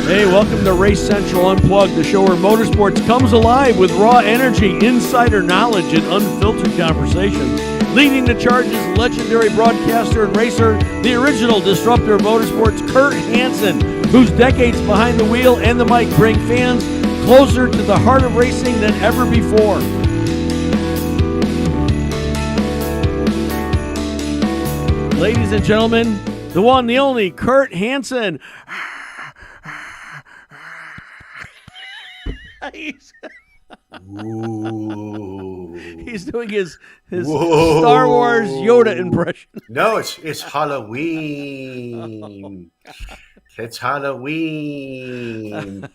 Hey, welcome to Race Central Unplugged, the show where motorsports comes alive with raw energy, insider knowledge, and unfiltered conversation. Leading the charge is legendary broadcaster and racer, the original disruptor of motorsports, Kurt Hansen, whose decades behind the wheel and the mic bring fans closer to the heart of racing than ever before. Ladies and gentlemen, the one, the only, Kurt Hansen. He's doing his Star Wars Yoda impression. No, it's Halloween. It's Halloween.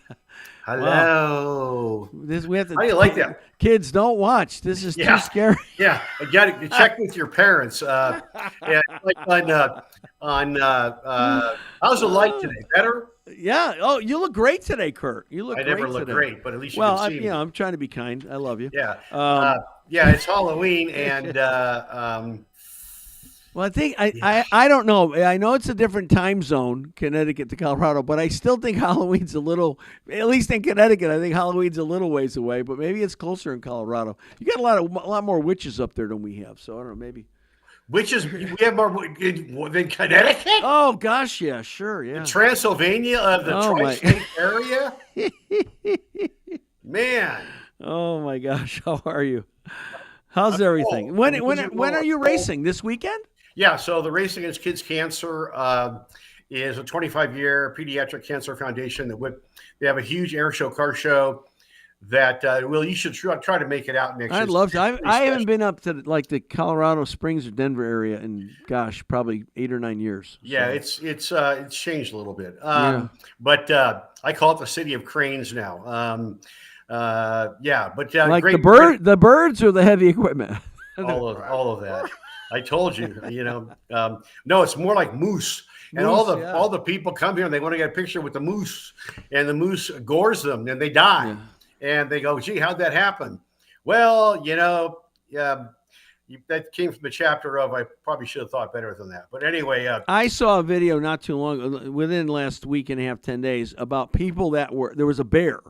Hello. We have to. How do you like that? Kids, don't watch. This is too scary. Yeah, you got to check with your parents. Like on how's the light today? Better? Yeah. Oh, you look great today, Kurt. You look. I great never look today. great, but at least you can see me. I'm trying to be kind. I love you. Yeah. Yeah. It's Halloween, and well, I think I don't know. I know it's a different time zone, Connecticut to Colorado, but I still think Halloween's a little, at least in Connecticut, I think Halloween's a little ways away, but maybe it's closer in Colorado. You got a lot more witches up there than we have, so I don't know, maybe. Witches, we have more than Connecticut? Oh, gosh, yeah, sure, yeah. Transylvania of the tri-state area? Man. Oh, my gosh, how are you? How's everything? When are you racing? This weekend? Yeah, so the Racing Against Kids Cancer is a 25-year pediatric cancer foundation they have a huge air show, car show that, you should try to make it out next year. I'd love to. I haven't been up to like the Colorado Springs or Denver area in, probably 8 or 9 years. So. Yeah, it's changed a little bit. But I call it the city of cranes now. But like great, the birds or the heavy equipment. all of that. I told you, no, it's more like moose. And all the people come here and they want to get a picture with the moose, and the moose gores them and they die. Yeah. And they go, gee, how'd that happen? Well, that came from the chapter of, I probably should have thought better than that. But anyway. I saw a video not too long, within last week and a half, 10 days, about people there was a bear.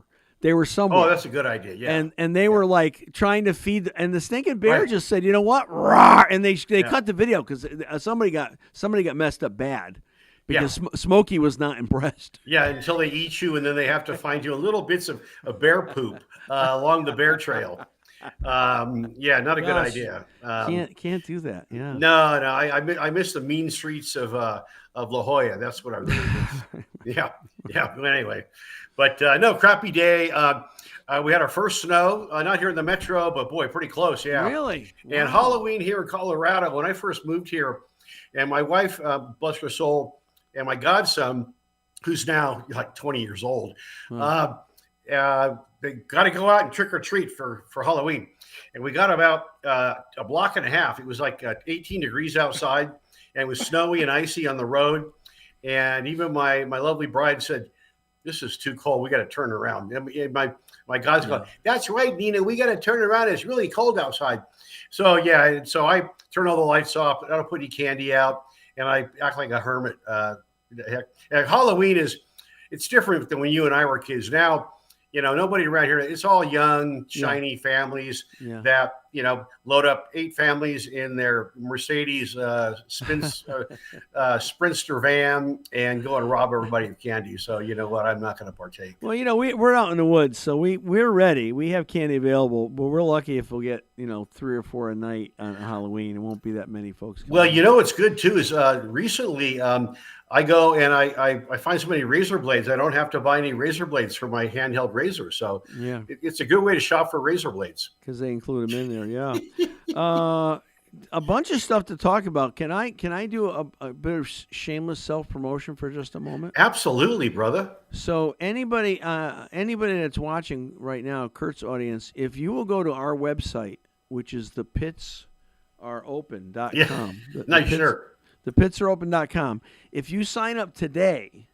They were somewhere. Oh, that's a good idea. Yeah. And they were like trying to feed, and the stinking bear just said, you know what? Rawr! And they cut the video because somebody got messed up bad. Because Smokey was not impressed. Yeah, until they eat you, and then they have to find you little bits of bear poop along the bear trail. Not a good idea. Can't do that. Yeah. No. I miss the mean streets of La Jolla. That's what I really miss. Yeah. But anyway, no, crappy day. We had our first snow, not here in the metro, but boy, pretty close. Yeah. Really? Wow. And Halloween here in Colorado. When I first moved here, and my wife, bless her soul, and my godson, who's now like 20 years old, they got to go out and trick or treat for Halloween. And we got about a block and a half. It was like 18 degrees outside, and it was snowy and icy on the road. And even my lovely bride said, "This is too cold. We got to turn around." And my godson goes, "That's right, Nina. We got to turn around. It's really cold outside." So so I turn all the lights off. I don't put any candy out, and I act like a hermit. Halloween it's different than when you and I were kids. Now, nobody around here. It's all young, shiny families that load up 8 families in their Mercedes Sprinter van and go and rob everybody of candy. So you know what? I'm not going to partake. Well, we're out in the woods, so we're ready. We have candy available, but we're lucky if we'll get 3 or 4 a night on Halloween. It won't be that many folks. Well, what's good too is recently I go and I find so many razor blades. I don't have to buy any razor blades for my handheld razor. So it's a good way to shop for razor blades. Because they include them in there, yeah. A bunch of stuff to talk about. Can I do a bit of shameless self-promotion for just a moment? Absolutely, brother. So anybody that's watching right now, Kurt's audience, if you will go to our website, which is thepitsareopen.com. Sure. Thepitsareopen.com. If you sign up today,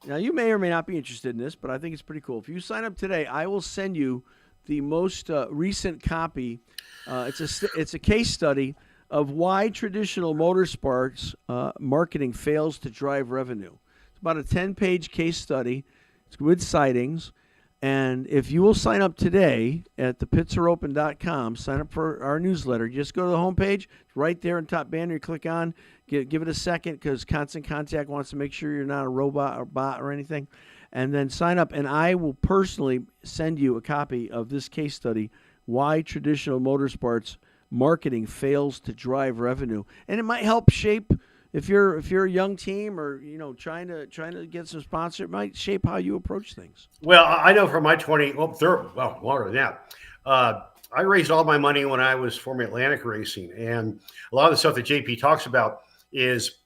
now you may or may not be interested in this, but I think it's pretty cool. If you sign up today, I will send you the most recent copy. It's a case study of why traditional motorsports marketing fails to drive revenue. It's about a 10-page case study. It's with sightings. And if you will sign up today at thepitsareopen.com, sign up for our newsletter. Just go to the homepage. It's right there in top banner. You click on. Give it a second because Constant Contact wants to make sure you're not a robot or bot or anything. And then sign up, and I will personally send you a copy of this case study, Why Traditional Motorsports Marketing Fails to Drive Revenue. And it might help shape, if you're a young team or trying to get some sponsor, it might shape how you approach things. Well, I know from my more than that. I raised all my money when I was forming Atlantic Racing, and a lot of the stuff that JP talks about is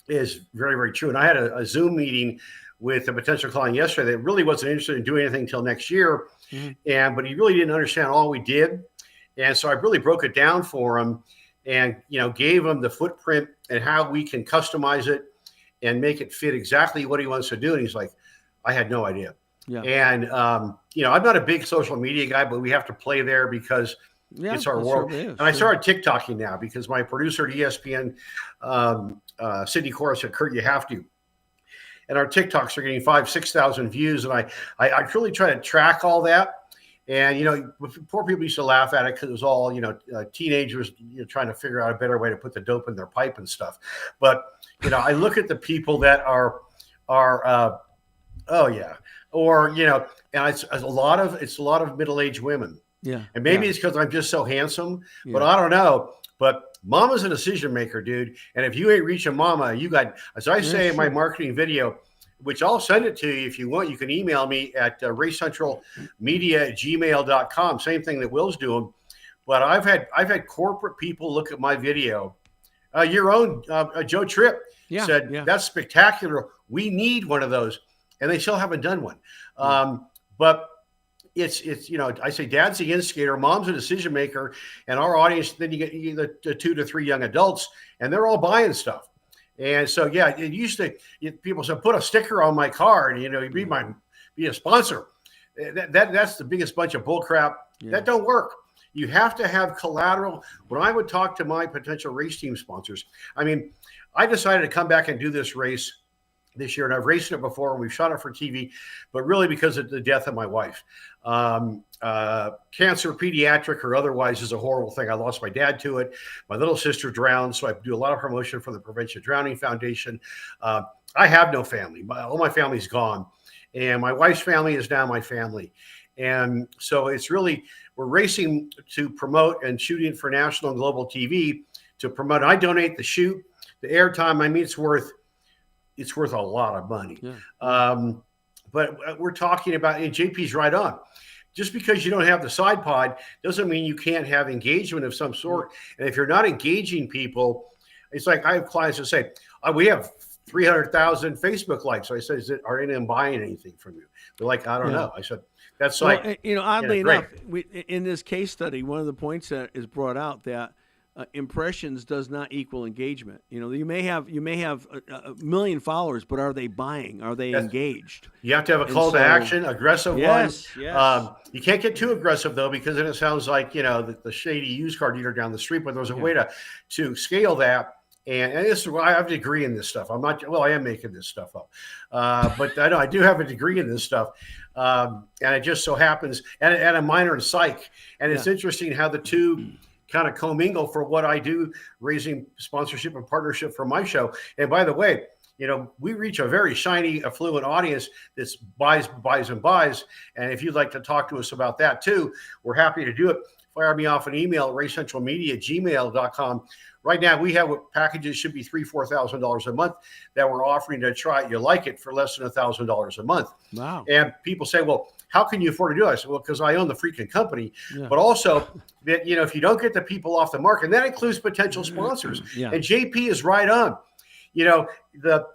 very, very true. And I had a Zoom meeting with a potential client yesterday that really wasn't interested in doing anything until next year, but he really didn't understand all we did, and so I really broke it down for him, and gave him the footprint and how we can customize it and make it fit exactly what he wants to do. And he's like, I had no idea. Yeah. And I'm not a big social media guy, but we have to play there because it's our world. And I started TikToking now because my producer at ESPN, Sydney Cora, said, Kurt, you have to. And our TikToks are getting 5,000-6,000 views. And I truly try to track all that. And, poor people used to laugh at it because it was all, teenagers trying to figure out a better way to put the dope in their pipe and stuff. But, I look at the people that are and it's a lot of middle-aged women. Yeah. And maybe it's because I'm just so handsome, but I don't know. But mama's a decision maker, dude. And if you ain't reaching mama, you got, as I say in my marketing video, which I'll send it to you if you want. You can email me at racecentralmedia@gmail.com. Same thing that Will's doing. But I've had corporate people look at my video. Your own Joe Tripp said, that's spectacular. We need one of those. And they still haven't done one. But it's I say dad's the instigator, mom's a decision maker, and our audience, then you get the 2 to 3 young adults, and they're all buying stuff. And so, it used to, people said, put a sticker on my car and, you'd be a sponsor. That's the biggest bunch of bull crap. Yeah. That don't work. You have to have collateral. When I would talk to my potential race team sponsors, I decided to come back and do this race this year, and I've raced it before, and we've shot it for TV, but really because of the death of my wife. Cancer, pediatric or otherwise, is a horrible thing. I lost my dad to it. My little sister drowned, so I do a lot of promotion for the Prevention of Drowning Foundation. I have no family. All my family's gone, and my wife's family is now my family. And so it's really, we're racing to promote and shooting for national and global TV to promote. I donate the shoot, the airtime. It's worth a lot of money. Yeah. But we're talking about, and JP's right on. Just because you don't have the side pod doesn't mean you can't have engagement of some sort. And if you're not engaging people, it's like I have clients that say, we have 300,000 Facebook likes. So I said, are any of them buying anything from you? They're like, I don't know. I said, that's oddly enough, in this case study, one of the points that is brought out that impressions does not equal engagement. You may have a million followers, but are they buying? Are they engaged? You have to have a call to action, aggressive one. Yes. You can't get too aggressive though, because then it sounds like the shady used car dealer down the street. But there's a way to scale that. And this is why I have a degree in this stuff. I am making this stuff up, but I do have a degree in this stuff, and it just so happens, and a minor in psych. And it's interesting how the two kind of commingle for what I do, raising sponsorship and partnership for my show. And by the way, we reach a very shiny, affluent audience that buys. And if you'd like to talk to us about that too, we're happy to do it. Fire me off an email at racecentralmedia@gmail.com. Right now, we have packages should be $3,000-$4,000 a month that we're offering to try it. You like it for less than $1,000 a month. Wow. And people say, well, how can you afford to do it? I said, well, because I own the freaking company, but also that, if you don't get the people off the market, and that includes potential sponsors. Yeah. And JP is right on.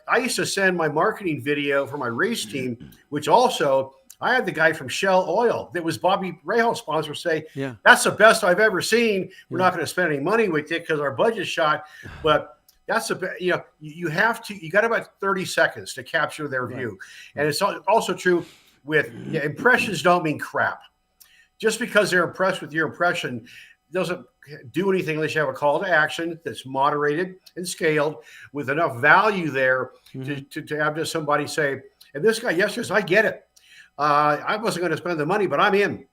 I used to send my marketing video for my race team, which also I had the guy from Shell Oil that was Bobby Rahal's sponsor say, that's the best I've ever seen. We're not going to spend any money with it because our budget's shot, but that's you got about 30 seconds to capture their view. And it's also true with impressions don't mean crap. Just because they're impressed with your impression doesn't do anything unless you have a call to action that's moderated and scaled with enough value there to have somebody say, and this guy yesterday says, I get it. I wasn't going to spend the money, but I'm in.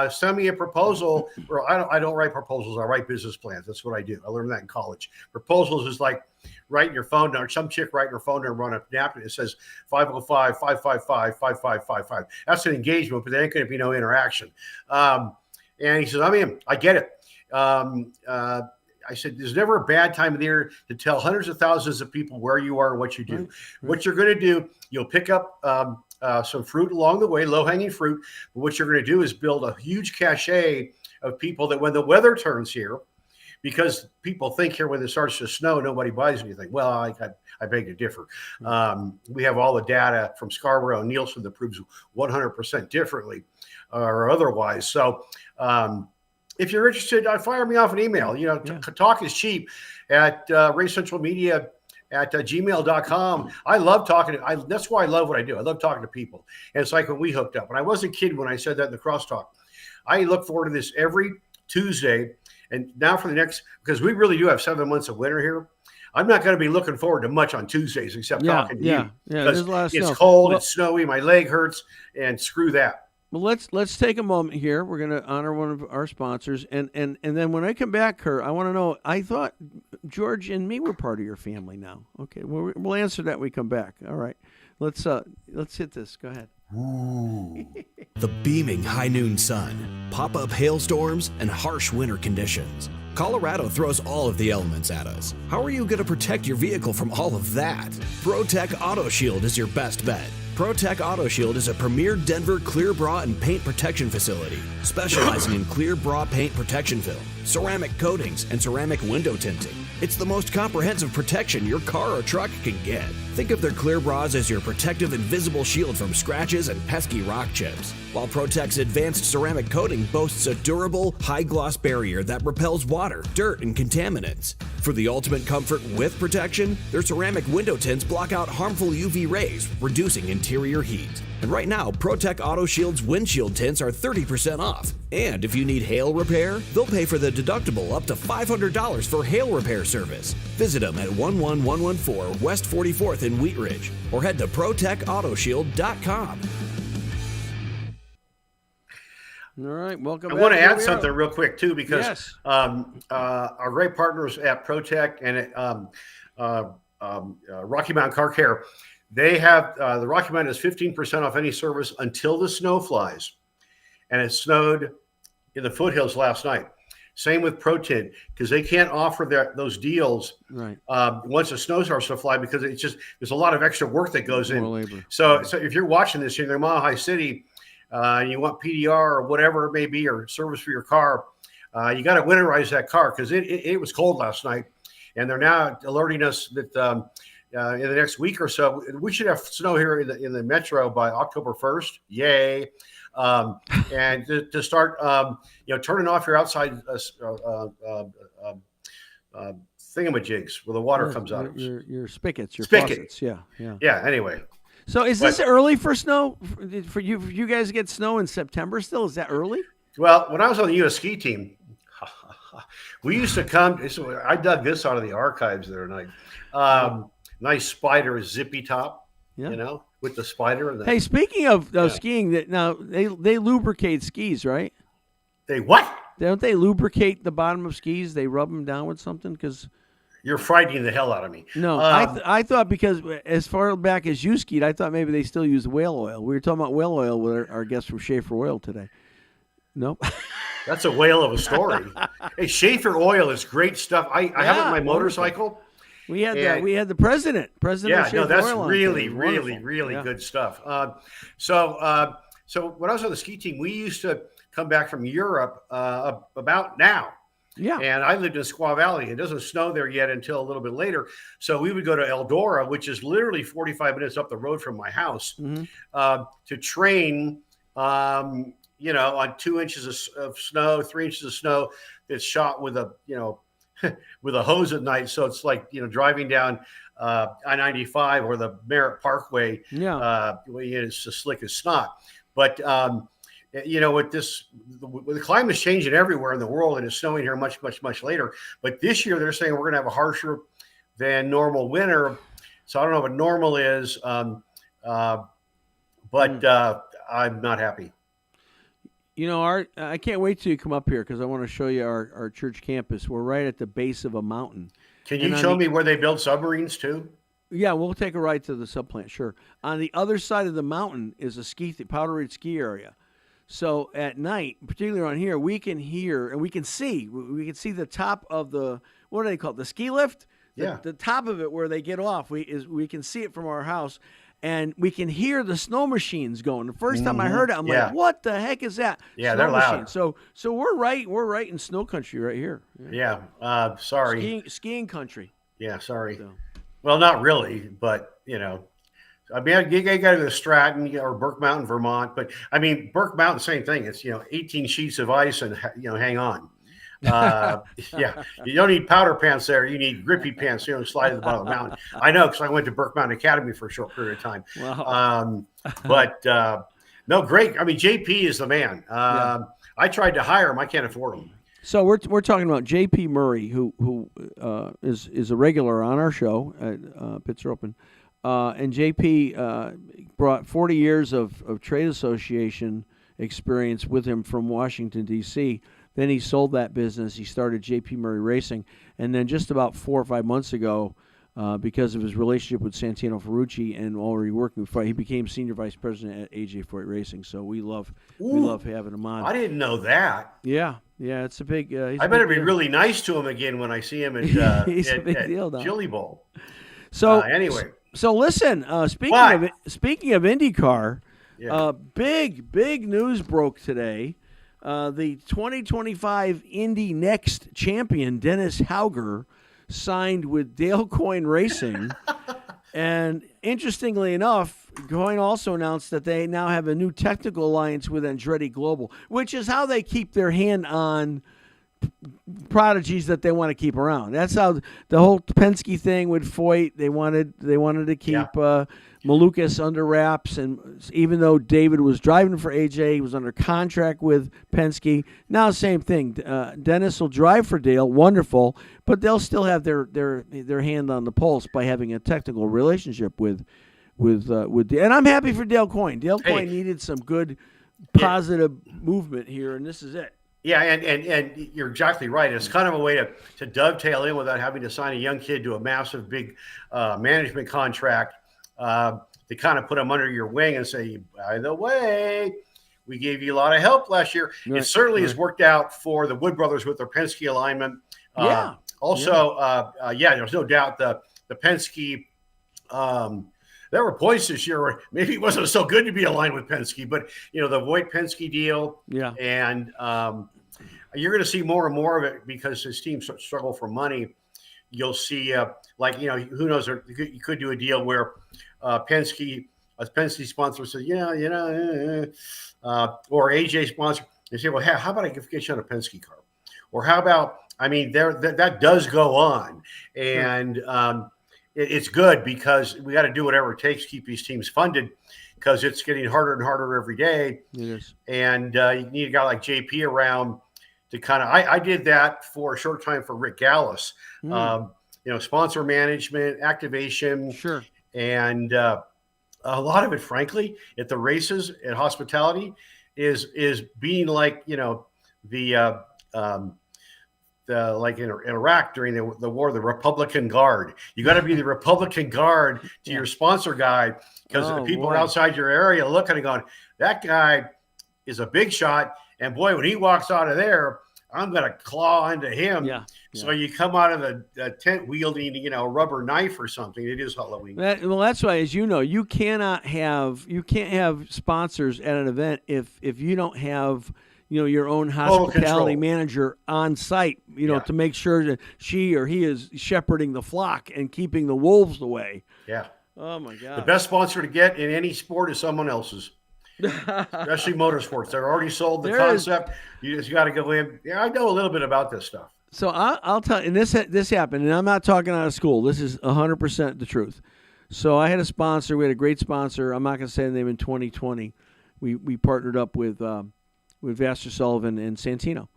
Send me a proposal. Or I don't write proposals. I write business plans. That's what I do. I learned that in college. Proposals is like writing your phone number. Some chick writing her phone number on a napkin. It says 505-555-5555. That's an engagement, but there ain't going to be no interaction. And he says, I'm in. I get it. I said, there's never a bad time of the year to tell hundreds of thousands of people where you are and what you do. Right. What you're going to do, you'll pick up some fruit along the way, low-hanging fruit. But what you're going to do is build a huge cachet of people that when the weather turns here, because people think here when it starts to snow, nobody buys anything. Well, I beg to differ. We have all the data from Scarborough and Nielsen that proves 100% differently or otherwise. So if you're interested, fire me off an email. Talk is cheap at RayCentralMedia at gmail.com. I love talking. That's why I love what I do. I love talking to people. And it's like when we hooked up. And I wasn't kidding when I said that in the crosstalk. I look forward to this every Tuesday. And now for the next, because we really do have 7 months of winter here. I'm not going to be looking forward to much on Tuesdays except talking to you. Yeah, because it's cold, it's snowy, my leg hurts, and screw that. Well, let's take a moment here. We're going to honor one of our sponsors, and then when I come back, Kurt, I want to know. I thought George and me were part of your family now. Okay, we'll answer that when we come back. All right, let's hit this. Go ahead. Ooh. The beaming high noon sun, pop-up hailstorms, and harsh winter conditions. Colorado throws all of the elements at us. How are you going to protect your vehicle from all of that? ProTech Auto Shield is your best bet. ProTech Auto Shield is a premier Denver clear bra and paint protection facility, specializing in clear bra paint protection film, ceramic coatings, and ceramic window tinting. It's the most comprehensive protection your car or truck can get. Think of their clear bras as your protective invisible shield from scratches and pesky rock chips, while ProTech's advanced ceramic coating boasts a durable, high-gloss barrier that repels water, dirt, and contaminants. For the ultimate comfort with protection, their ceramic window tints block out harmful UV rays, reducing interior heat. And right now, ProTech Auto Shield's windshield tints are 30% off. And if you need hail repair, they'll pay for the deductible up to $500 for hail repair service. Visit them at 11114 West 44th in Wheat Ridge, or head to ProTechAutoShield.com. All right, welcome I back. want to add something real quick, too, because yes. Our great partners at ProTech and at Rocky Mountain Car Care, they have the Rocky Mountain is 15% off any service until the snow flies. And it snowed in the foothills last night. Same with ProTint, because they can't offer those deals right once the snow starts to fly, because it's just there's a lot of extra work that goes in. Labor. So if you're watching this in Mile High City and you want PDR or whatever it may be, or service for your car, you got to winterize that car, because it was cold last night. And they're now alerting us that in the next week or so, we should have snow here in the metro by October 1st. Yay. And to start, turning off your outside thingamajigs where the water comes out of your spigots, your faucets. Yeah. Anyway. So is this early for snow? For you guys get snow in September still? Is that early? Well, when I was on the U.S. ski team, we used to come. So I dug this out of the archives the other night. Nice spider zippy top, with the spider. And hey, speaking of skiing, that now they lubricate skis, right? They what? Don't they lubricate the bottom of skis? They rub them down with something? Because you're frightening the hell out of me. No, I thought, because as far back as you skied, I thought maybe they still use whale oil. We were talking about whale oil with our guest from Schaefer Oil today. No. That's a whale of a story. Hey, Schaefer Oil is great stuff. I have it on my motorcycle. We had the president. Yeah, no, that's really good stuff. So when I was on the ski team, we used to come back from Europe about now. Yeah. And I lived in Squaw Valley. It doesn't snow there yet until a little bit later. So we would go to Eldora, which is literally 45 minutes up the road from my house, to train, on 2 inches of snow, 3 inches of snow that's shot with a hose at night. So it's like, driving down I-95 or the Merritt Parkway. Yeah. It's as slick as snot. But, with the climate's changing everywhere in the world, and it's snowing here much, much, much later. But this year they're saying we're going to have a harsher than normal winter. So I don't know what normal is. But I'm not happy. You know, Art, I can't wait till you come up here because I want to show you our church campus. We're right at the base of a mountain. Can you show me where they build submarines too? Yeah, we'll take a ride to the subplant, sure. On the other side of the mountain is a Powder Ridge ski area. So at night, particularly around here, we can hear and we can see the top of the, what do they call it, the ski lift? The top of it where they get off. We can see it from our house, and we can hear the snow machines going. The first time I heard it, I'm like, "What the heck is that?" Yeah, snow they're machine. loud. So we're right in snow country right here. Yeah. Sorry. Skiing country. Yeah, sorry. So. Well, not really, but I mean, you got to go to Stratton or Burke Mountain, Vermont. But I mean, Burke Mountain, same thing. It's 18 sheets of ice, and hang on. Yeah, you don't need powder pants there. You need grippy pants. Slide to the bottom of the mountain. I know because I went to Burke Mountain Academy for a short period of time. Wow. But no, great. I mean, JP is the man. I tried to hire him. I can't afford him. So we're talking about J.P. Murray, who is a regular on our show at Pitzer Open, and J.P. brought 40 years of trade association experience with him from Washington D.C. Then he sold that business. He started J.P. Murray Racing, and then just about 4 or 5 months ago, because of his relationship with Santino Ferrucci and already working with, he became senior vice president at AJ Foyt Racing. So we love having him on. I didn't know that. Yeah, it's a big. I better be really nice to him again when I see him at he's a big deal, though. Chili Bowl. So anyway, so listen. Speaking of IndyCar, big news broke today. The 2025 Indy Next champion Dennis Hauger signed with Dale Coyne Racing, and interestingly enough, Coyne also announced that they now have a new technical alliance with Andretti Global, which is how they keep their hand on prodigies that they want to keep around. That's how the whole Penske thing with Foyt, they wanted to keep Malukas under wraps, and even though David was driving for AJ, he was under contract with Penske. Now same thing. Dennis will drive for Dale, wonderful, but they'll still have their hand on the pulse by having a technical relationship with and I'm happy for Dale Coyne. Dale Coyne needed some good positive movement here, and this is it. Yeah, and you're exactly right. It's kind of a way to dovetail in without having to sign a young kid to a massive, big management contract to kind of put them under your wing and say, by the way, we gave you a lot of help last year. Right, it certainly has worked out for the Wood brothers with their Penske alignment. There's no doubt the Penske there were points this year where maybe it wasn't so good to be aligned with Penske, but the Voigt Penske deal, and you're going to see more and more of it because his teams struggle for money. You'll see, who knows? You could do a deal where a Penske sponsor says, or AJ sponsor, they say, well, how about I get you on a Penske car, or how about that does go on, and it's good because we got to do whatever it takes to keep these teams funded because it's getting harder and harder every day. It is. And you need a guy like JP around to kind of – I did that for a short time for Rick Gallis. Sponsor management, activation. Sure. And a lot of it, frankly, at the races, at hospitality, is being like, like in Iraq during the war, the Republican Guard. You got to be the Republican Guard to your sponsor guy because people are outside your area looking and going, that guy is a big shot. And boy, when he walks out of there, I'm going to claw into him. Yeah. So you come out of the tent wielding, a rubber knife or something. It is Halloween. That's why, as you know, you can't have sponsors at an event if you don't have your own hospitality manager on site, to make sure that she or he is shepherding the flock and keeping the wolves away. Yeah. Oh my God. The best sponsor to get in any sport is someone else's, especially motorsports. They're already sold the concept. You just got to go in. Yeah, I know a little bit about this stuff. So I'll tell you, and this happened, and I'm not talking out of school. This is 100% the truth. So I had a sponsor. We had a great sponsor. I'm not going to say the name in 2020. We partnered up with Vassar Sullivan and Santino.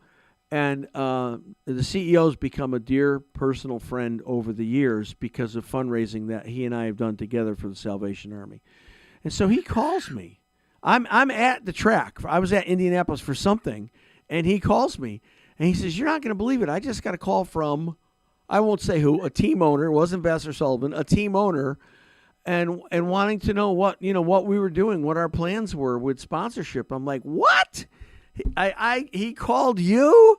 And the CEO's become a dear personal friend over the years because of fundraising that he and I have done together for the Salvation Army. And so he calls me I'm at the track. I was at Indianapolis for something, and he calls me, and he says, "You're not going to believe it. I just got a call from, I won't say who, a team owner. It wasn't Vassar Sullivan, a team owner, and wanting to know what we were doing, what our plans were with sponsorship." I'm like, "What? He called you?"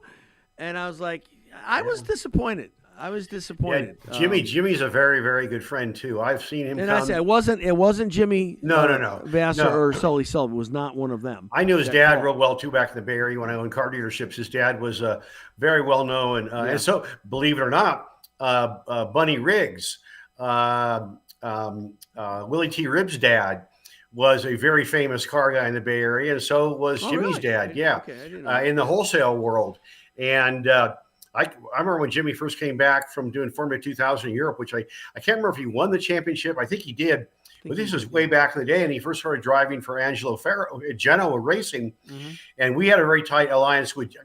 And I was like, I was disappointed. Yeah, Jimmy's a very, very good friend too. I've seen him. And I said, it wasn't Jimmy. No. Vassar or Sully Sullivan. It was not one of them. I knew his dad real well too back in the Bay Area when I owned car dealerships. His dad was very well known, and so believe it or not, Bunny Riggs, Willie T. Ribb's dad, was a very famous car guy in the Bay Area, and so was Jimmy's dad. Yeah, in the wholesale world, and. I remember when Jimmy first came back from doing Formula 2000 in Europe, which I can't remember if he won the championship. I think he did, but this was way back in the day, and he first started driving for Angelo Ferro at Genoa Racing, and we had a very tight alliance with,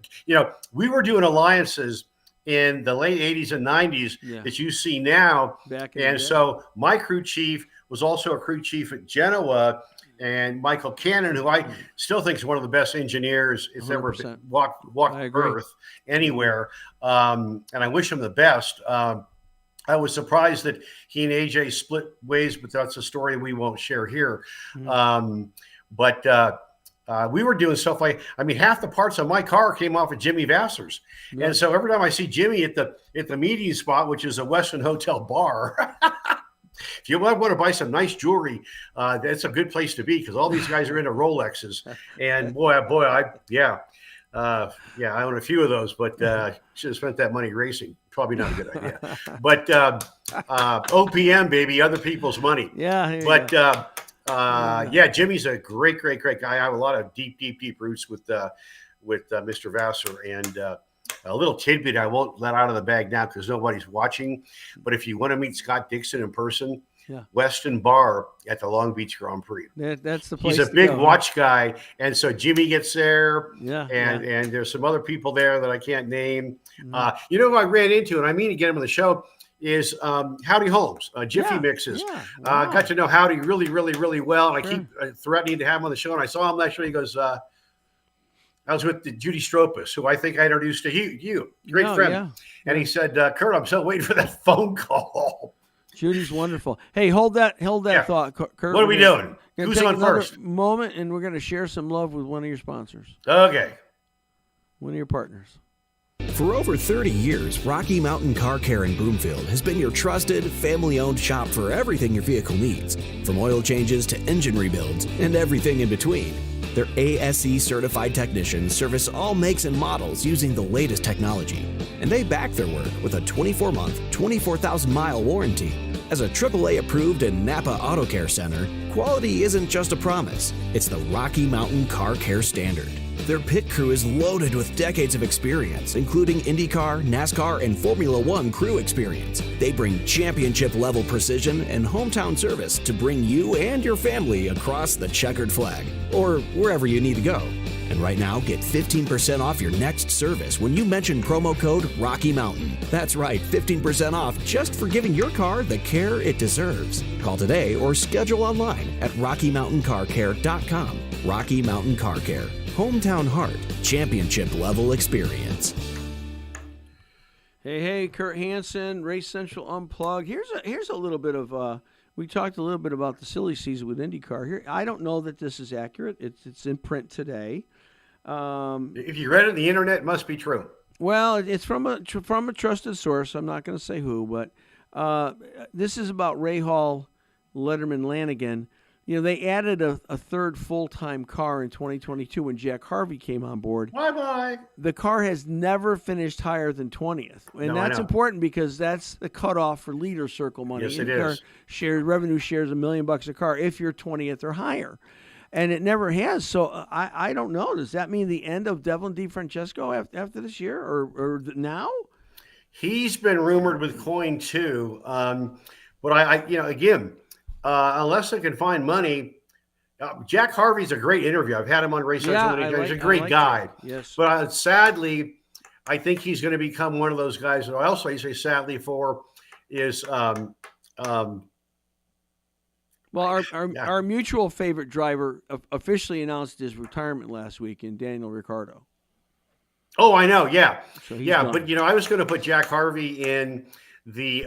we were doing alliances in the late 80s and 90s that you see now, and so my crew chief was also a crew chief at Genoa, and Michael Cannon, who I still think is one of the best engineers it's 100%. Ever walked Earth anywhere, and I wish him the best. I was surprised that he and AJ split ways, but that's a story we won't share here. But we were doing stuff like, half the parts of my car came off of Jimmy Vassar's, and so every time I see Jimmy at the meeting spot, which is a Westin Hotel bar. If you want to buy some nice jewelry, that's a good place to be because all these guys are into Rolexes. And boy, I own a few of those, but should have spent that money racing. Probably not a good idea. But OPM, baby, other people's money. Jimmy's a great guy. I have a lot of deep roots with Mr. Vassar, and a little tidbit I won't let out of the bag now because nobody's watching. But if you want to meet Scott Dixon in person, Weston Bar at the Long Beach Grand Prix. That's the place. He's a big watch guy, and so Jimmy gets there. And there's some other people there that I can't name. Who I ran into, and I mean to get him on the show, is Howdy Holmes, Jiffy Mixes. Got to know Howdy really, really, really well. And I keep threatening to have him on the show, and I saw him last year. He goes, I was with Judy Stropus, who I think I introduced to you. Great friend. And he said, Kurt, I'm still waiting for that phone call. Judy's wonderful. Hey, hold that thought, Kurt. What are we doing? Who's on first? Moment, and we're going to share some love with one of your sponsors. Okay. One of your partners. For over 30 years, Rocky Mountain Car Care in Broomfield has been your trusted, family-owned shop for everything your vehicle needs, from oil changes to engine rebuilds and everything in between. Their ASE-certified technicians service all makes and models using the latest technology, and they back their work with a 24-month, 24,000-mile warranty. As a AAA-approved and Napa Auto Care Center, quality isn't just a promise, it's the Rocky Mountain Car Care standard. Their pit crew is loaded with decades of experience, including IndyCar, NASCAR, and Formula One crew experience. They bring championship-level precision and hometown service to bring you and your family across the checkered flag, or wherever you need to go. And right now, get 15% off your next service when you mention promo code Rocky Mountain. That's right, 15% off just for giving your car the care it deserves. Call today or schedule online at RockyMountainCarCare.com. Rocky Mountain Car Care. Hometown heart, championship level experience. Hey, Kurt Hansen, Race Central Unplugged. Here's a little bit of we talked a little bit about the silly season with IndyCar. Here, I don't know that this is accurate. It's in print today. If you read it on the internet, it must be true. Well, it's from a trusted source. I'm not going to say who, but this is about Ray Hall, Letterman, Lanigan. They added a third full-time car in 2022 when Jack Harvey came on board. Bye-bye. The car has never finished higher than 20th. And that's important because that's the cutoff for leader circle money. Yes, it is. Revenue shares $1 million a car if you're 20th or higher. And it never has. So I don't know. Does that mean the end of Devlin DeFrancesco after this year or now? He's been rumored with Coin too. But again, unless they can find money, Jack Harvey's a great interview. I've had him on Race Central many times. He's a great guy. Yes. But sadly, I think he's going to become one of those guys that I also say sadly for is Well, Yeah. our mutual favorite driver officially announced his retirement last week in Daniel Ricciardo. Oh, I know. Yeah. So he's Yeah. done. But, I was going to put Jack Harvey in the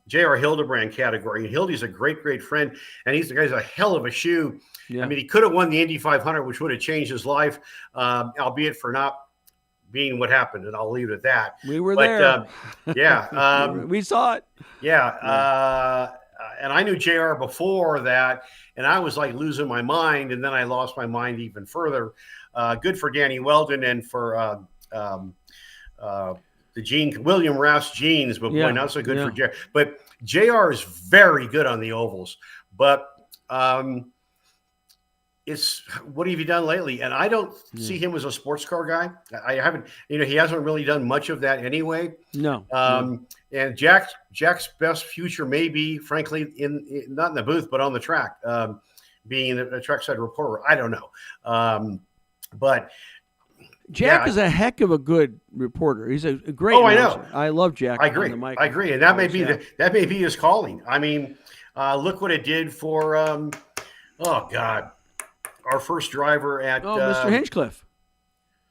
J.R. Hildebrand category. And Hildy's a great, great friend. And he's a hell of a shoe. Yeah. I mean, he could have won the Indy 500, which would have changed his life, albeit for not being what happened. And I'll leave it at that. We were there. Yeah. We saw it. Yeah. And I knew JR before that, and I was like losing my mind, and then I lost my mind even further. Good for Danny Weldon and for the William Rouse jeans, but boy, not so good for JR. But JR is very good on the ovals. But it's what have you done lately? And I don't see him as a sports car guy. I haven't, he hasn't really done much of that anyway. No. And Jack's best future may be, frankly, not in the booth, but on the track, being a trackside reporter. I don't know. But Jack is a heck of a good reporter. He's a great announcer. I know. I love Jack. I agree. I agree. And that may be his calling. I mean, look what it did for, our first driver at Mr. Hinchcliffe,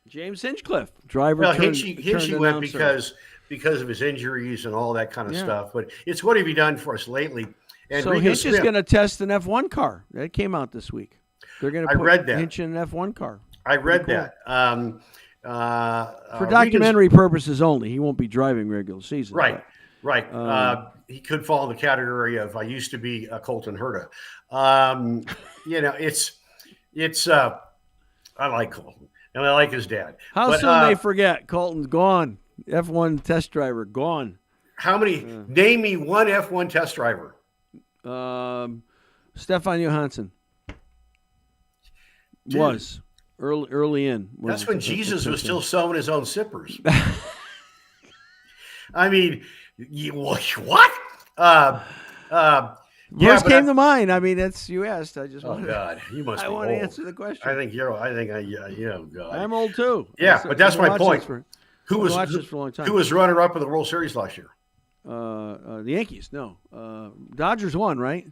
James Hinchcliffe, driver. Well, Hinchy went because of his injuries and all that kind of stuff. But it's what have you done for us lately? And so Hinch is going to test an F1 car that came out this week. They're going to put Hinch in an F1 car. I read that. For documentary purposes only. He won't be driving regular season. Right. He could fall in the category of I used to be a Colton Herta. It's I like Colton and I like his dad. How soon they forget Colton's gone. F1 test driver gone. How many? Name me one F1 test driver. Stefan Johansson was early in. That's when Jesus was still sewing his own zippers. I mean, what? First came to mind. I mean, that's you asked. I just. Oh God, you must. I want to answer the question. I think you're. God. I'm old too. Yeah, but that's my point. Who was runner-up in the World Series last year? The Yankees. No, Dodgers won, right?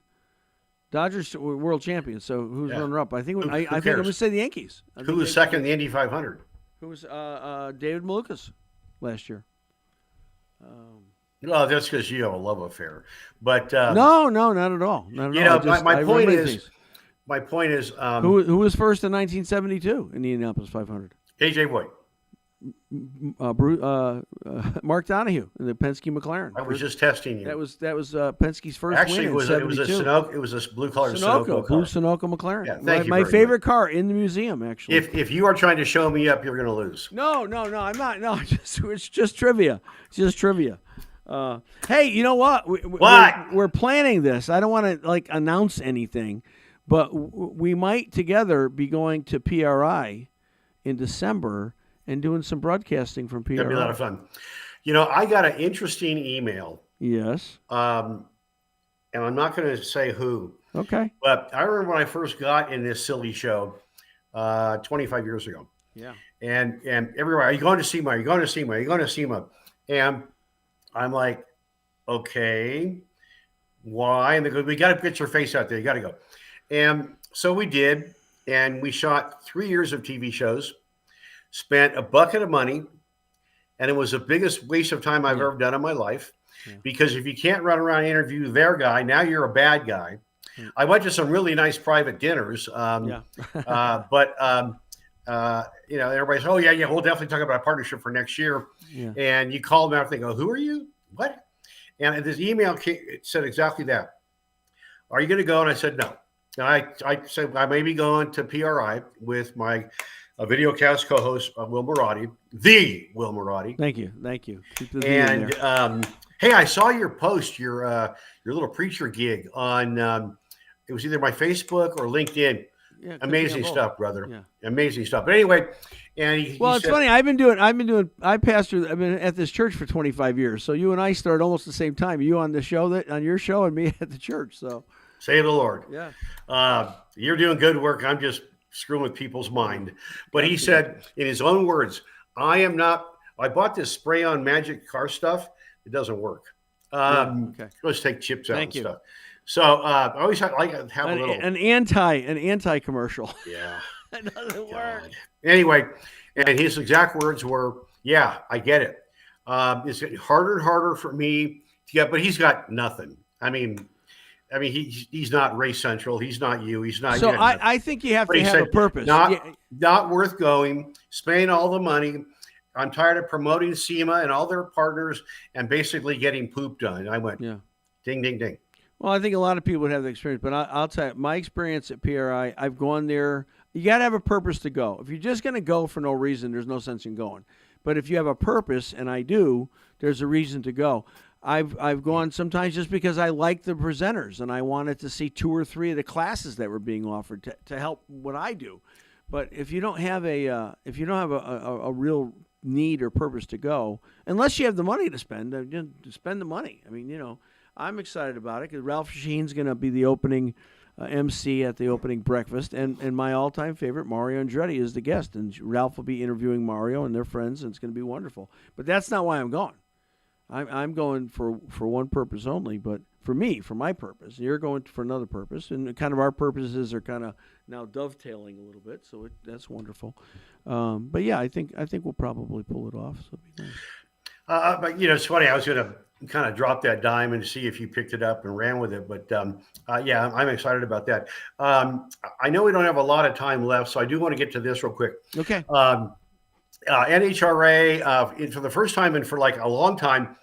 Dodgers were world champions. So who's runner-up? I think. I think I'm going to say the Yankees. Who was second in the Indy 500? Who was David Malukas last year? Well, that's because you have a love affair, but no, not at all. Not at all. My point is, who was first in 1972 in the Indianapolis 500? AJ White, Mark Donahue in the Penske McLaren. I was just testing you. That was Penske's first Actually, win. it was a Sunoco. It was a blue-colored Sunoco blue Sunoco McLaren. Yeah, thank you. My favorite car in the museum, actually. If you are trying to show me up, you're going to lose. No, I'm not. No, it's just trivia. It's just trivia. Hey, you know what? We're planning this. I don't want to announce anything, but we might together be going to PRI in December and doing some broadcasting from PRI. That'd be a lot of fun. I got an interesting email. Yes. And I'm not going to say who. Okay. But I remember when I first got in this silly show 25 years ago. Yeah. And everywhere, are you going to SEMA? Are you going to SEMA? Are you going to SEMA? And I'm like, okay, why? And they go, we got to get your face out there. You got to go. And so we did. And we shot 3 years of TV shows, spent a bucket of money. And it was the biggest waste of time I've ever done in my life. Yeah. Because if you can't run around and interview their guy, now you're a bad guy. Yeah. I went to some really nice private dinners. But everybody's, oh, yeah, we'll definitely talk about a partnership for next year. Yeah. And you call them out, they go, who are you? What? And this email said exactly that. Are you going to go? And I said, no. And I said, I may be going to PRI with my videocast co-host, Will Marotti, the Will Marotti. Thank you. And hey, I saw your post, your little preacher gig on, it was either my Facebook or LinkedIn. Yeah, amazing stuff, brother. Yeah. Amazing stuff. But anyway, and he it's said, funny. I've been at this church for 25 years. So you and I started almost the same time. You on your show, and me at the church. So say the Lord. Yeah. You're doing good work. I'm just screwing with people's mind. But he said, in his own words, I bought this spray-on magic car stuff. It doesn't work. Okay. Let's take chips out and stuff. So I always like to have a little an anti commercial. Yeah, That doesn't work. Anyway, and his exact words were, "Yeah, I get it. It's getting harder and harder for me to get, but he's got nothing. I mean, he's not Race Central. He's not you. He's not. So I think you have to have a purpose. Not worth going, spending all the money. I'm tired of promoting SEMA and all their partners and basically getting pooped on." And I went, yeah, ding, ding, ding. Well, I think a lot of people would have the experience, but I'll tell you, my experience at PRI, I've gone there. You got to have a purpose to go. If you're just going to go for no reason, there's no sense in going. But if you have a purpose, and I do, there's a reason to go. I've gone sometimes just because I like the presenters and I wanted to see 2 or 3 of the classes that were being offered to help what I do. But if you don't have a real need or purpose to go, unless you have the money to spend, spend the money. I mean, I'm excited about it because Ralph Sheen's going to be the opening MC at the opening breakfast, and my all-time favorite, Mario Andretti, is the guest, and Ralph will be interviewing Mario and their friends, and it's going to be wonderful. But that's not why I'm going. I'm going for one purpose only, but for my purpose. You're going for another purpose, and kind of our purposes are kind of now dovetailing a little bit, so that's wonderful. But yeah, I think we'll probably pull it off. So it'll be nice. But it's funny. I was going to kind of drop that dime and see if you picked it up and ran with it. But yeah, I'm excited about that. I know we don't have a lot of time left, so I do want to get to this real quick. Okay. NHRA, for the first time and for like a long time,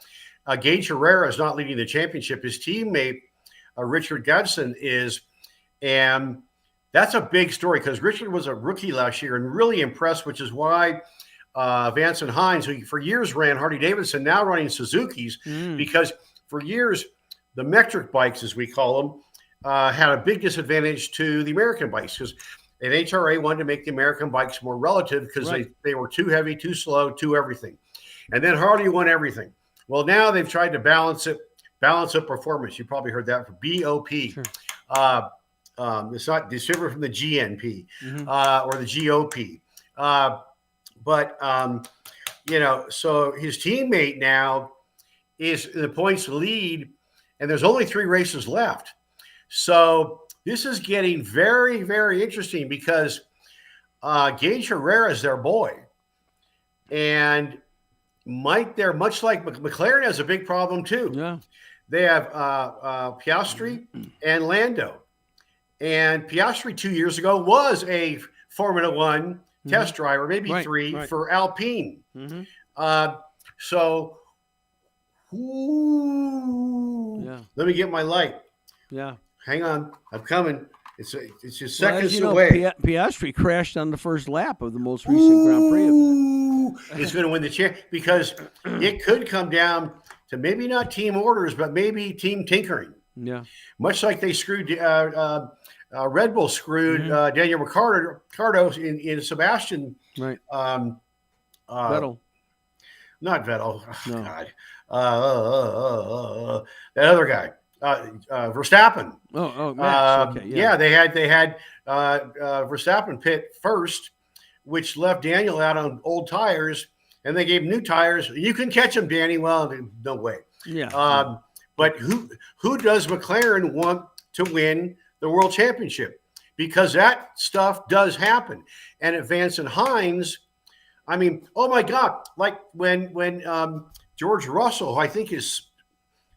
Gage Herrera is not leading the championship. His teammate, Richard Godson, is. And that's a big story because Richard was a rookie last year and really impressed, which is why Vance and Hines, who for years ran Harley-Davidson, now running Suzuki's, because for years, the metric bikes, as we call them, had a big disadvantage to the American bikes because NHRA wanted to make the American bikes more relative because they were too heavy, too slow, too everything. And then Harley won everything. Well, now they've tried to balance up performance. You probably heard that for BOP. Sure. It's not different from the GNP or the GOP. But so his teammate now is in the points lead, and there's only 3 races left. So this is getting very, very interesting because Gage Herrera is their boy. And much like McLaren has a big problem too. Yeah. They have Piastri and Lando. And Piastri 2 years ago was a Formula One test driver, maybe 3 for Alpine. Let me get my light. Yeah. Hang on. I'm coming. It's just seconds away. Piastri crashed on the first lap of the most recent Grand Prix. He's going to win the champ because it could come down to maybe not team orders, but maybe team tinkering. Yeah. Much like they screwed Red Bull screwed Daniel Ricciardo in Sebastian. Right. Vettel. Not Vettel. No. God. That other guy. Verstappen. Max. Okay, yeah. They had Verstappen pit first, which left Daniel out on old tires, and they gave him new tires. You can catch him, Danny. Well, no way. Yeah. But who does McLaren want to win the world championship? Because that stuff does happen. And at Vance and Hines, I mean, oh my God! Like when George Russell, I think is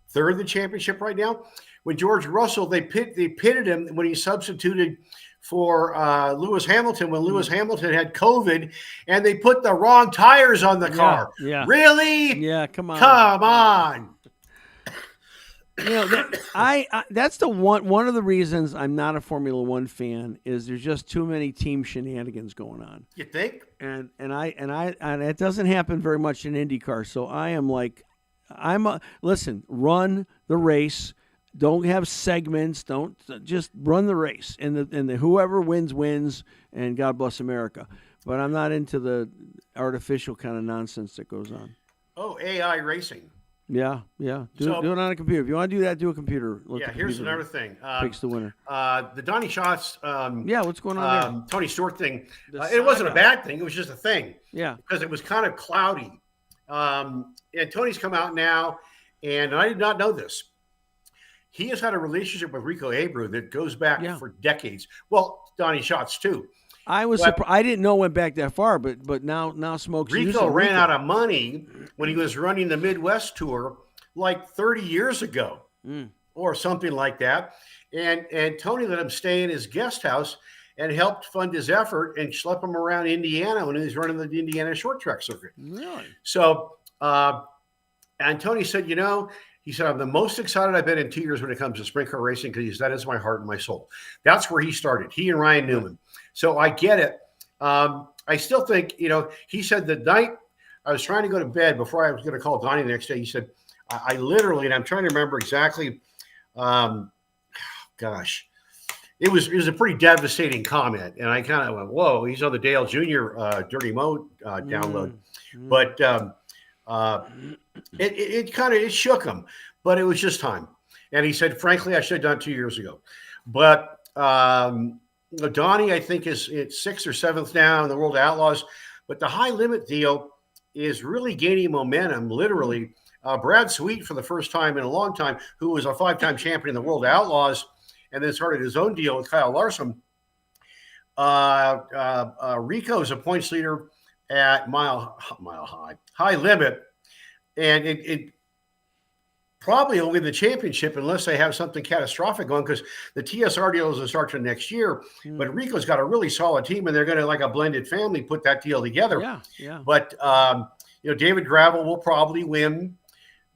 third in the championship right now. When George Russell, they pitted him when he substituted for Lewis Hamilton when Lewis Hamilton had COVID, and they put the wrong tires on the car. Yeah. Really? Yeah. Come on. Come on. That's the one of the reasons I'm not a Formula One fan is there's just too many team shenanigans going on. You think? And it doesn't happen very much in IndyCar. So I am like, listen, run the race. Don't have segments. Don't just run the race. And the whoever wins, and God bless America. But I'm not into the artificial kind of nonsense that goes on. Oh, AI racing. Yeah. Do it on a computer. If you want to do that, do a computer. Here's another thing. Picks the winner. The Donnie Schatz. What's going on there? Tony Stewart thing. It wasn't a bad thing. It was just a thing. Yeah. Because it was kind of cloudy. And Tony's come out now, and I did not know this. he has had a relationship with Rico Abreu that goes back for decades. Well, Donnie Schatz too. I was surprised. I didn't know it went back that far, but now Smoke's Rico ran out of money when he was running the Midwest tour like 30 years ago or something like that. And Tony let him stay in his guest house and helped fund his effort and schlep him around Indiana when he was running the Indiana short track circuit. Really? So, and Tony said, he said, I'm the most excited I've been in 2 years when it comes to sprint car racing because that is my heart and my soul. That's where he started, he and Ryan Newman. So I get it. I still think, he said the night I was trying to go to bed before I was going to call Donnie the next day, he said, I literally, and I'm trying to remember exactly, gosh, it was a pretty devastating comment. And I kind of went, whoa, he's on the Dale Jr. Dirty Mo download. But it shook him, but it was just time. And he said, frankly, I should have done it 2 years ago. But Donnie, I think, is 6th or 7th now in the World Outlaws. But the high limit deal is really gaining momentum, literally. Brad Sweet, for the first time in a long time, who was a 5-time champion in the World Outlaws and then started his own deal with Kyle Larson. Rico is a points leader at high limit. And it probably will win the championship unless they have something catastrophic going, because the TSR deal is going to start to next year. But Rico's got a really solid team, and they're going to, like a blended family, put that deal together. Yeah. But David Gravel will probably win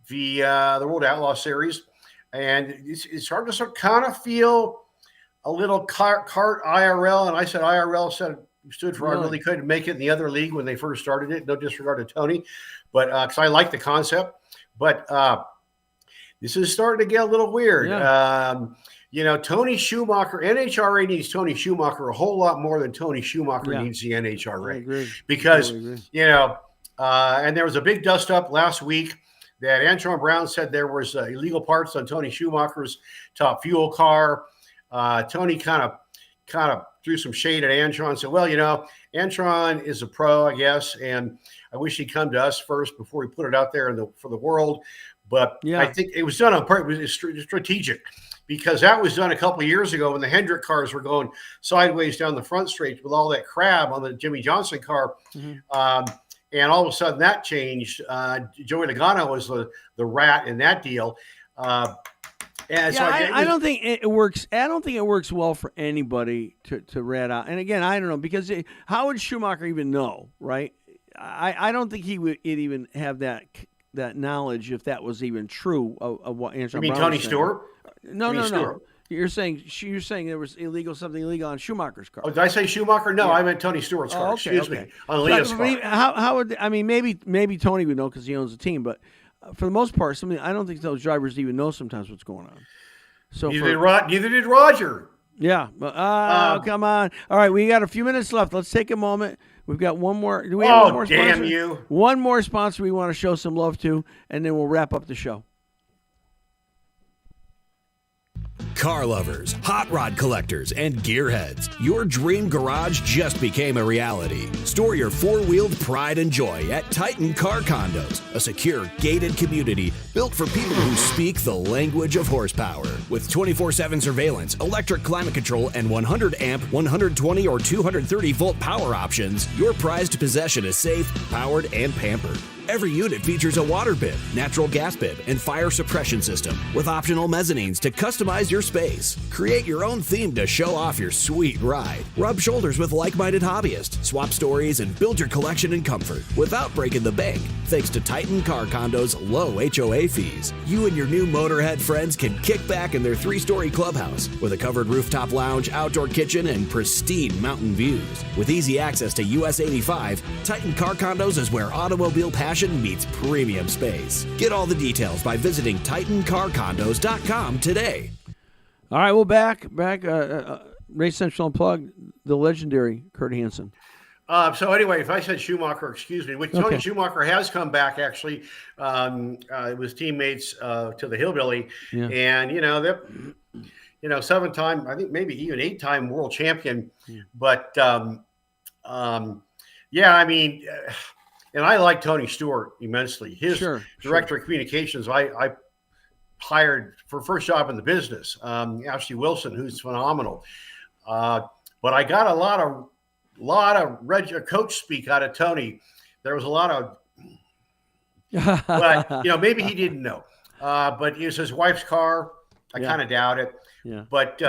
the World Outlaw Series, and it's hard to sort of kind of feel a little cart IRL. And I said IRL stood for I really couldn't make it in the other league when they first started it. No disregard to Tony, but because I like the concept, but this is starting to get a little weird. Tony Schumacher, NHRA needs Tony Schumacher a whole lot more than Tony Schumacher needs the NHRA. I agree. Because, and there was a big dust up last week that Antron Brown said there was illegal parts on Tony Schumacher's Top Fuel car. Tony kind of threw some shade at Antron, said, well, Antron is a pro, I guess, and I wish he'd come to us first before he put it out there for the world. But I think it was done on purpose. It was strategic, because that was done a couple of years ago when the Hendrick cars were going sideways down the front straight with all that crab on the Jimmy Johnson car. And all of a sudden that changed. Joey Logano was the rat in that deal. I don't think it works. I don't think it works well for anybody to rat out. And again, I don't know, because how would Schumacher even know, right? I don't think he would even have that knowledge if that was even true of what Antron You mean Brown Tony was saying. Stewart? No. You're saying there was something illegal on Schumacher's car. Oh, did I say Schumacher? No, I meant Tony Stewart's car. Excuse me, on Leah's car. How would maybe Tony would know because he owns the team, but for the most part, I don't think those drivers even know sometimes what's going on. So neither did Roger. Yeah. Come on. All right, we got a few minutes left. Let's take a moment. We've got one more. Do we have one more sponsor? Damn you. One more sponsor we want to show some love to, and then we'll wrap up the show. Car lovers, hot rod collectors, and gearheads, your dream garage just became a reality. Store your four-wheeled pride and joy at Titan Car Condos, a secure, gated community built for people who speak the language of horsepower. With 24/7 surveillance, electric climate control, and 100-amp, 120 or 230-volt power options, your prized possession is safe, powered, and pampered. Every unit features a water bib, natural gas bib, and fire suppression system with optional mezzanines to customize your space. Create your own theme to show off your sweet ride. Rub shoulders with like-minded hobbyists, swap stories, and build your collection in comfort without breaking the bank, thanks to Titan Car Condo's low HOA fees. You and your new motorhead friends can kick back in their 3-story clubhouse with a covered rooftop lounge, outdoor kitchen, and pristine mountain views. With easy access to US 85, Titan Car Condos is where automobile passion meets premium space. Get all the details by visiting TitanCarCondos.com today. All right, we're back. Race Central Unplugged, the legendary Kurt Hansen. So anyway, if I said Schumacher, excuse me. Tony Schumacher has come back, actually. With teammates to the Hillbilly. Yeah. And, they're 7-time, I think maybe even 8-time world champion. Yeah. But, and I like Tony Stewart immensely. His director of communications, I hired for first job in the business, Ashley Wilson, who's phenomenal. But I got a lot of coach speak out of Tony. There was a lot of, but maybe he didn't know. But it was his wife's car. I kind of doubt it. Yeah. But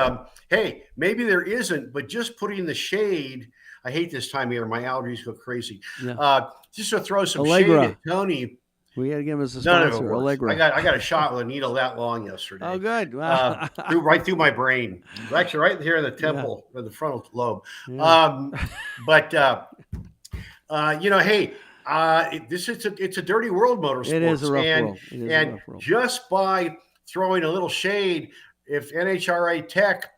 hey, maybe there isn't. But just putting the shade. I hate this time of year. My allergies go crazy. Yeah. Just to throw some Allegra. shade at Tony. We got to give him as a sponsor. Allegra. I got a shot with a needle that long yesterday. Oh, good. Wow. Right through my brain. Actually, right here in the temple, or the frontal lobe. Yeah. Hey, it's a dirty world, motorsports. It is a rough world. A rough world. Just by throwing a little shade, if NHRA Tech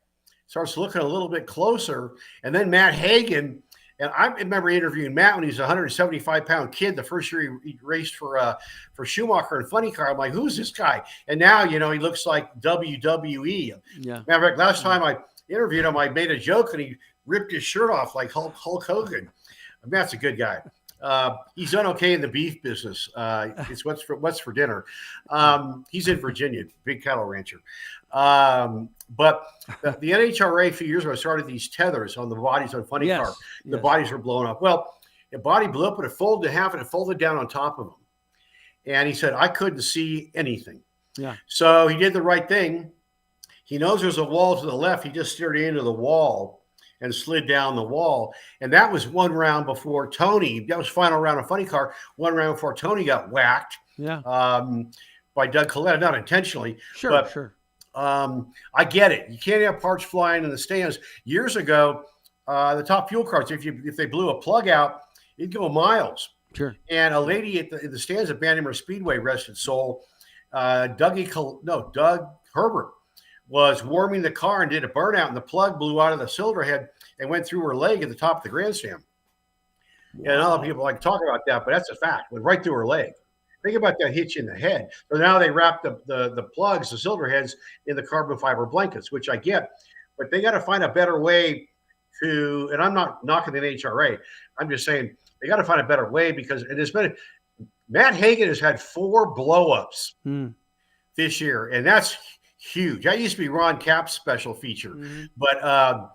starts looking a little bit closer, and then Matt Hagan. And I remember interviewing Matt when he was a 175-pound kid. The first year he raced for Schumacher in funny car. I'm like, who's this guy? And now, he looks like WWE. Yeah. Matter of fact, last time I interviewed him, I made a joke and he ripped his shirt off like Hulk Hogan. Matt's a good guy. He's done okay in the beef business. It's what's for dinner. He's in Virginia, big cattle rancher. But the NHRA a few years ago started these tethers on the bodies on funny car. The bodies were blown up. Well, the body blew up, but it folded in half and it folded down on top of him. And he said, I couldn't see anything. Yeah. So he did the right thing. He knows there's a wall to the left. He just steered into the wall and slid down the wall. And that was one round before Tony. That was final round of funny car. One round before Tony got whacked. Yeah. By Doug Coletta, not intentionally. Sure. I get it. You can't have parts flying in the stands. Years ago, the top fuel cards, if they blew a plug out, it'd go miles. Sure. And a lady in the stands at Bannimer Speedway, rest its soul, Doug Herbert was warming the car and did a burnout, and the plug blew out of the cylinder head and went through her leg at the top of the grandstand. Wow. And a lot of people like to talk about that, but that's a fact. Went right through her leg. Think about that hit you in the head. So now they wrap the plugs, the cylinder heads, in the carbon fiber blankets, which I get, but they got to find a better way to. And I'm not knocking the NHRA. I'm just saying they got to find a better way, because it has been. Matt Hagan has had 4 blowups this year, and that's huge. That used to be Ron Cap's special feature, but I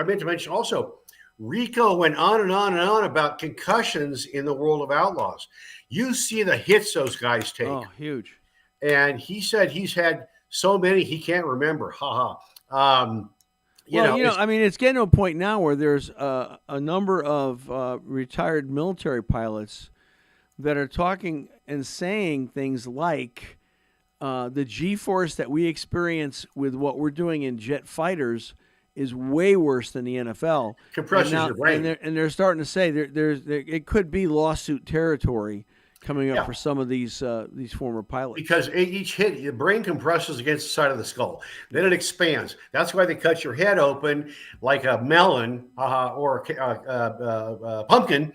meant to mention also, Rico went on and on and on about concussions in the world of outlaws. You see the hits those guys take. Oh, huge. And he said he's had so many he can't remember. It's getting to a point now where there's a number of retired military pilots that are talking and saying things like the G-force that we experience with what we're doing in jet fighters is way worse than the NFL. Compresses your brain. And they're starting to say it could be lawsuit territory coming up for some of these former pilots. Because each hit, your brain compresses against the side of the skull. Then it expands. That's why they cut your head open like a melon or a pumpkin,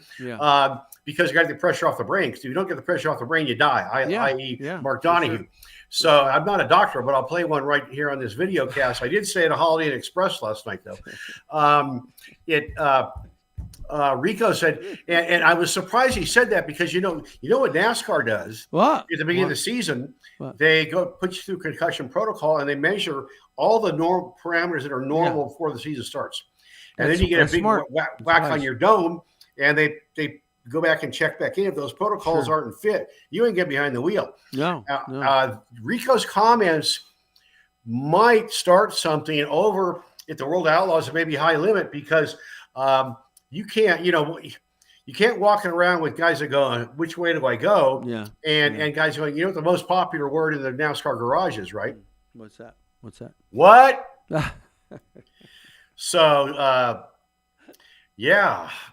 because you got to get the pressure off the brain. Because if you don't get the pressure off the brain, you die, i.e. Mark Donahue. Sure. So I'm not a doctor, but I'll play one right here on this video cast. I did say at a Holiday Inn Express last night, though. Rico said, and I was surprised he said that, because you know what NASCAR does? What? At the beginning of the season, they go put you through concussion protocol, and they measure all the normal parameters that are normal before the season starts. And then you get a big whack on your dome, and they go back and check back in. If those protocols aren't fit, you ain't get behind the wheel. No. Rico's comments might start something over at the World Outlaws that may be high limit, because you can't walk around with guys that go, which way do I go? And guys going, what the most popular word in the NASCAR garage is, right? What's that? What? So,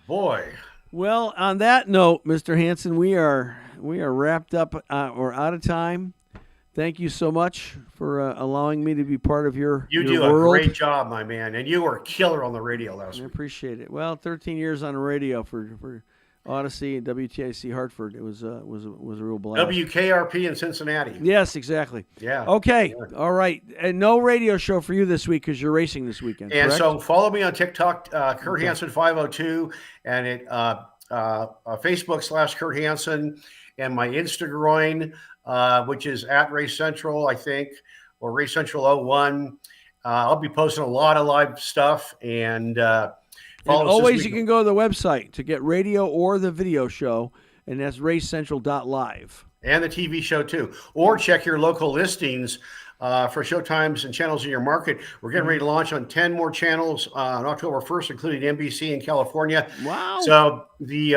boy. Well, on that note, Mr. Hansen, we are wrapped up or out of time. Thank you so much for allowing me to be part of your You do world. A great job, my man, and you were a killer on the radio last week. I appreciate it. Well, 13 years on the radio for Odyssey and WTIC Hartford. It was a real blast. WKRP in Cincinnati. Yes, exactly. Yeah. Okay. Yeah. All right. And no radio show for you this week because you're racing this weekend. And correct? So follow me on TikTok, Kurt Hansen 502, and at Facebook /Kurt Hansen. and my Instagram, which is at Race Central, I think, or Race Central 01. I'll be posting a lot of live stuff, and always you can go to the website to get radio or the video show, and that's racecentral.live. And the TV show too. Or check your local listings for showtimes and channels in your market. We're getting ready to launch on 10 more channels on October 1st, including NBC in California. Wow. So we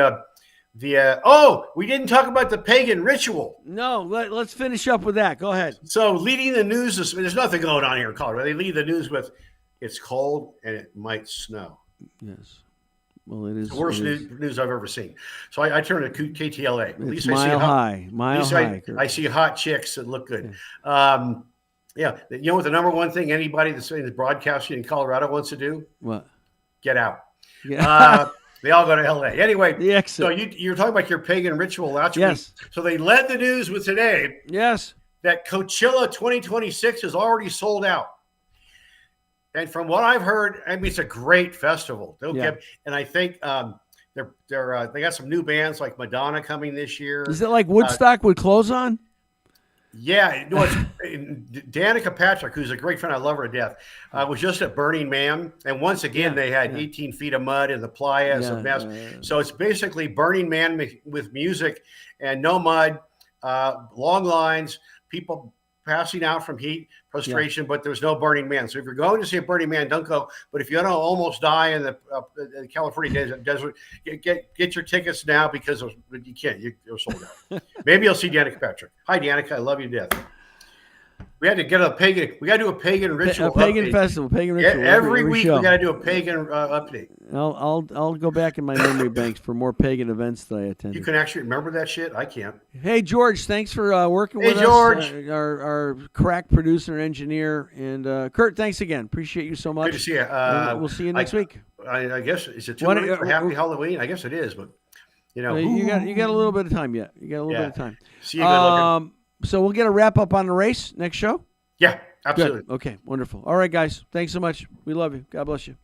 didn't talk about the pagan ritual. No, let's finish up with that. Go ahead. So leading the news, there's nothing going on here in Colorado. They lead the news with, it's cold and it might snow. Yes. Well, it is the worst news I've ever seen. So I turn to KTLA. At least mile high. I see hot chicks that look good. Yeah. You know what the number one thing anybody that's in the broadcasting in Colorado wants to do? What? Get out. Yeah. They all go to LA. Anyway, the exit. So you're talking about your pagan ritual last week. So they led the news with today. Yes. That Coachella 2026 is already sold out. And from what I've heard, I mean, it's a great festival. And I think they got some new bands like Madonna coming this year. Is it like Woodstock with clothes on? Yeah. No, Danica Patrick, who's a great friend, I love her to death, was just at Burning Man. And once again, they had 18 feet of mud in the playa. It's a mess. So it's basically Burning Man with music and no mud, long lines, people passing out from heat, frustration, but there's no Burning Man. So if you're going to see a Burning Man, don't go. But if you don't almost die in the California desert, get your tickets now because you can't. You're sold out. Maybe you'll see Danica Patrick. Hi, Danica. I love you to death. We had to get we got to do a pagan ritual. A pagan update. Festival, pagan ritual. Every week we got to do a pagan update. I'll go back in my memory banks for more pagan events that I attended. You can actually remember that shit? I can't. Hey, George, thanks for working with us. Hey, George. Our crack producer and engineer. And Kurt, thanks again. Appreciate you so much. Good to see you. We'll see you next week. I guess, is it too late for Happy Halloween? I guess it is, but, you know. You got a little bit of time yet. You got a little bit of time. See you good looking. So we'll get a wrap up on the race next show? Yeah, absolutely. Good. Okay, wonderful. All right, guys. Thanks so much. We love you. God bless you.